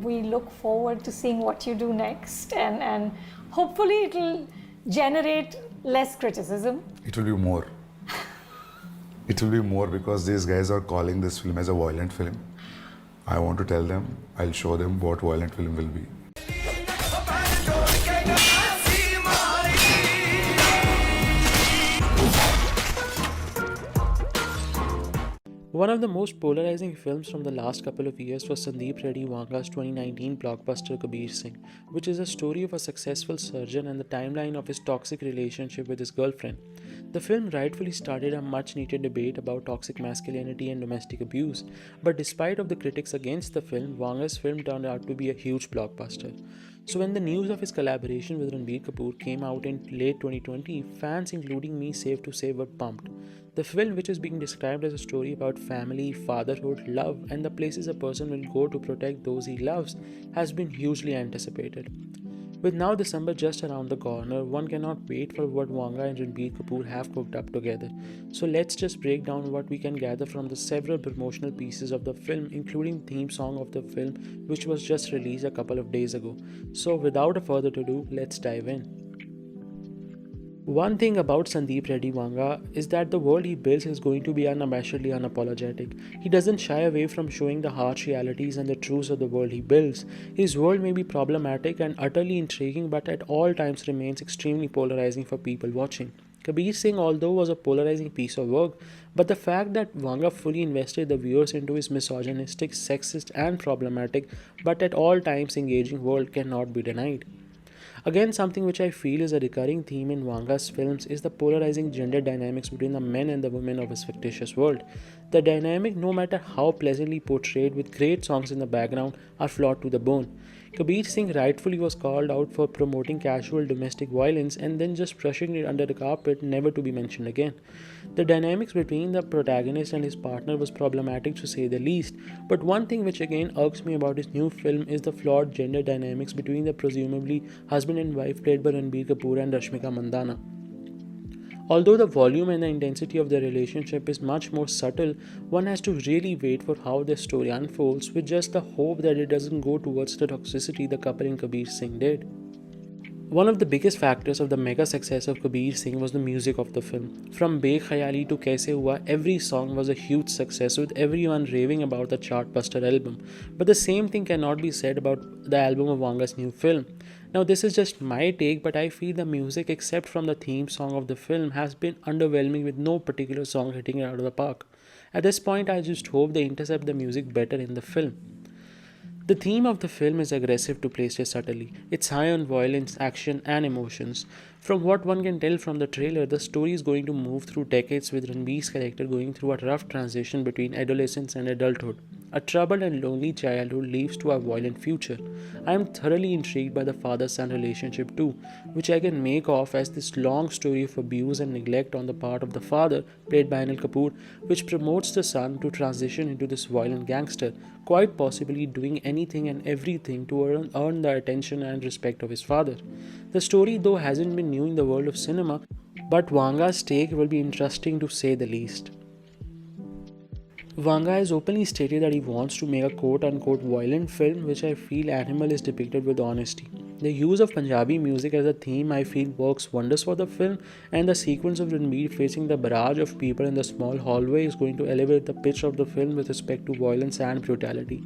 we look forward to seeing what you do next, and hopefully it will generate less criticism. It will be more. It will be more because these guys are calling this film as a violent film. I want to tell them, I'll show them what violent film will be. One of the most polarizing films from the last couple of years was Sandeep Reddy Vanga's 2019 blockbuster Kabir Singh, which is a story of a successful surgeon and the timeline of his toxic relationship with his girlfriend. The film rightfully started a much needed debate about toxic masculinity and domestic abuse, but despite of the critics against the film, Vanga's film turned out to be a huge blockbuster. So when the news of his collaboration with Ranbir Kapoor came out in late 2020, fans including me safe to say were pumped. The film, which is being described as a story about family, fatherhood, love, and the places a person will go to protect those he loves, has been hugely anticipated. With now December just around the corner, one cannot wait for what Vanga and Ranbir Kapoor have cooked up together. So let's just break down what we can gather from the several promotional pieces of the film, including the theme song of the film, which was just released a couple of days ago. So without a further ado, let's dive in. One thing about Sandeep Reddy Vanga is that the world he builds is going to be unabashedly unapologetic. He doesn't shy away from showing the harsh realities and the truths of the world he builds. His world may be problematic and utterly intriguing, but at all times remains extremely polarizing for people watching. Kabir Singh, although, was a polarizing piece of work, but the fact that Vanga fully invested the viewers into his misogynistic, sexist, and problematic, but at all times engaging world cannot be denied. Again, something which I feel is a recurring theme in Vanga's films is the polarizing gender dynamics between the men and the women of his fictitious world. The dynamic, no matter how pleasantly portrayed with great songs in the background, are flawed to the bone. Kabir Singh rightfully was called out for promoting casual domestic violence and then just brushing it under the carpet, never to be mentioned again. The dynamics between the protagonist and his partner was problematic to say the least, but one thing which again irks me about his new film is the flawed gender dynamics between the presumably husband and wife played by Ranbir Kapoor and Rashmika Mandanna. Although the volume and the intensity of the relationship is much more subtle, one has to really wait for how the story unfolds with just the hope that it doesn't go towards the toxicity the couple in Kabir Singh did. One of the biggest factors of the mega success of Kabir Singh was the music of the film. From Bekhayali to Kaise Hua, every song was a huge success with everyone raving about the chartbuster album. But the same thing cannot be said about the album of Vanga's new film. Now this is just my take, but I feel the music except from the theme song of the film has been underwhelming with no particular song hitting it out of the park. At this point I just hope they intercept the music better in the film. The theme of the film is aggressive to place it subtly. It's high on violence, action, and emotions. From what one can tell from the trailer, the story is going to move through decades with Ranbir's character going through a rough transition between adolescence and adulthood. A troubled and lonely childhood leads to a violent future. I am thoroughly intrigued by the father-son relationship too, which I can make off as this long story of abuse and neglect on the part of the father, played by Anil Kapoor, which promotes the son to transition into this violent gangster, quite possibly doing anything and everything to earn the attention and respect of his father. The story though hasn't been new in the world of cinema, but Vanga's take will be interesting to say the least. Vanga has openly stated that he wants to make a quote-unquote violent film, which I feel Animal is depicted with honesty. The use of Punjabi music as a theme I feel works wonders for the film, and the sequence of Ranbir facing the barrage of people in the small hallway is going to elevate the pitch of the film with respect to violence and brutality.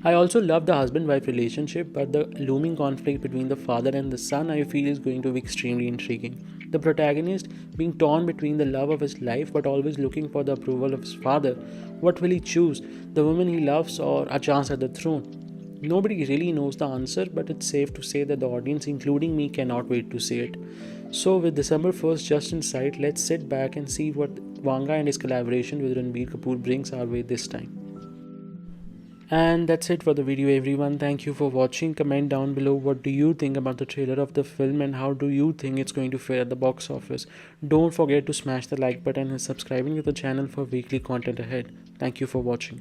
I also love the husband-wife relationship, but the looming conflict between the father and the son I feel is going to be extremely intriguing. The protagonist being torn between the love of his life but always looking for the approval of his father. What will he choose? The woman he loves or a chance at the throne? Nobody really knows the answer, but it's safe to say that the audience, including me, cannot wait to see it. So with December 1st just in sight, let's sit back and see what Vanga and his collaboration with Ranbir Kapoor brings our way this time. And that's it for the video everyone. Thank you for watching. Comment down below what do you think about the trailer of the film and how do you think it's going to fare at the box office. Don't forget to smash the like button and subscribing to the channel for weekly content ahead. Thank you for watching.